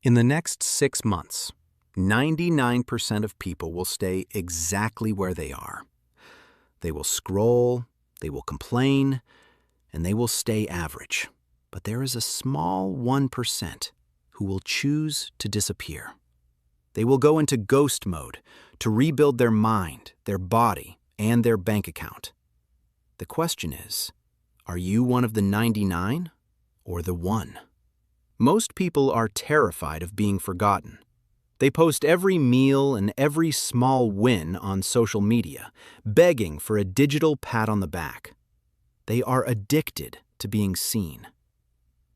In the next 6 months, 99% of people will stay exactly where they are. They will scroll, they will complain, and they will stay average. But there is a small 1% who will choose to disappear. They will go into ghost mode to rebuild their mind, their body, and their bank account. The question is, are you one of the 99 or the 1? Most people are terrified of being forgotten. They post every meal and every small win on social media, begging for a digital pat on the back. They are addicted to being seen.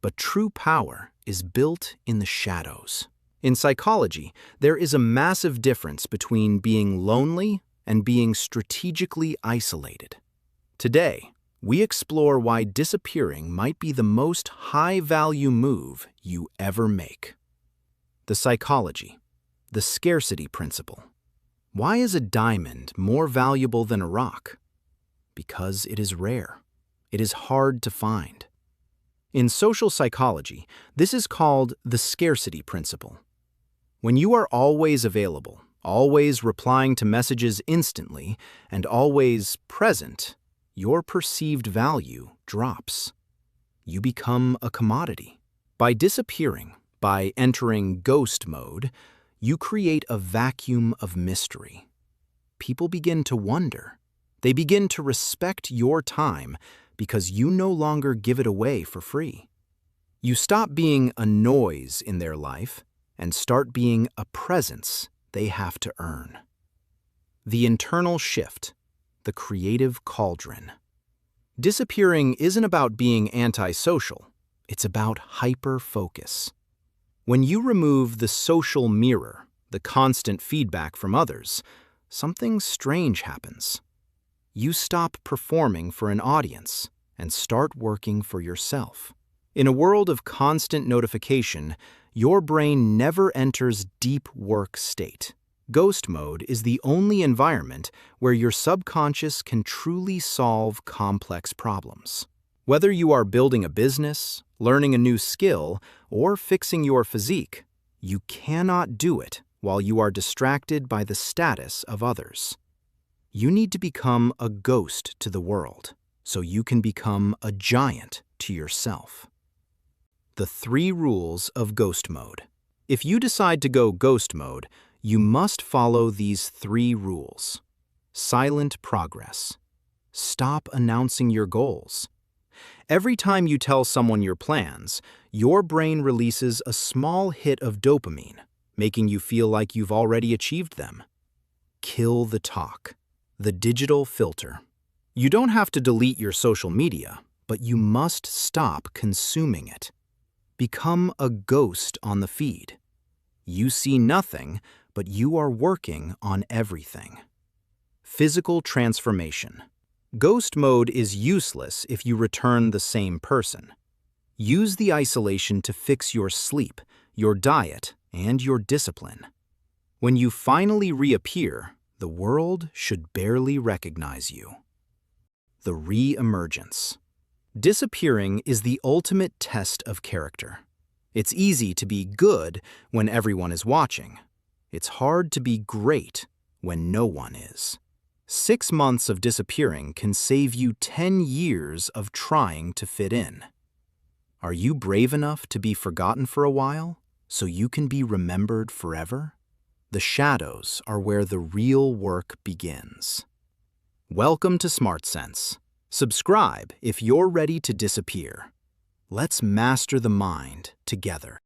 But true power is built in the shadows. In psychology, there is a massive difference between being lonely and being strategically isolated. Today, we explore why disappearing might be the most high-value move you ever make. The psychology, the scarcity principle. Why is a diamond more valuable than a rock? Because it is rare. It is hard to find. In social psychology, this is called the scarcity principle. When you are always available, always replying to messages instantly, and always present, your perceived value drops. You become a commodity. By disappearing, by entering ghost mode, you create a vacuum of mystery. People begin to wonder. They begin to respect your time because you no longer give it away for free. You stop being a noise in their life and start being a presence they have to earn. The internal shift, the creative cauldron. Disappearing isn't about being antisocial, it's about hyper-focus. When you remove the social mirror, the constant feedback from others, something strange happens. You stop performing for an audience and start working for yourself. In a world of constant notification, your brain never enters deep work state. Ghost mode is the only environment where your subconscious can truly solve complex problems. Whether you are building a business, learning a new skill, or fixing your physique, you cannot do it while you are distracted by the status of others. You need to become a ghost to the world so you can become a giant to yourself. The 3 rules of ghost mode. If you decide to go ghost mode, you must follow these 3 rules. Silent progress. Stop announcing your goals. Every time you tell someone your plans, your brain releases a small hit of dopamine, making you feel like you've already achieved them. Kill the talk. The digital filter. You don't have to delete your social media, but you must stop consuming it. Become a ghost on the feed. You see nothing, but you are working on everything. Physical transformation. Ghost mode is useless if you return the same person. Use the isolation to fix your sleep, your diet, and your discipline. When you finally reappear, the world should barely recognize you. The re-emergence. Disappearing is the ultimate test of character. It's easy to be good when everyone is watching. It's hard to be great when no one is. 6 months of disappearing can save you 10 years of trying to fit in. Are you brave enough to be forgotten for a while so you can be remembered forever? The shadows are where the real work begins. Welcome to SmartSense. Subscribe if you're ready to disappear. Let's master the mind together.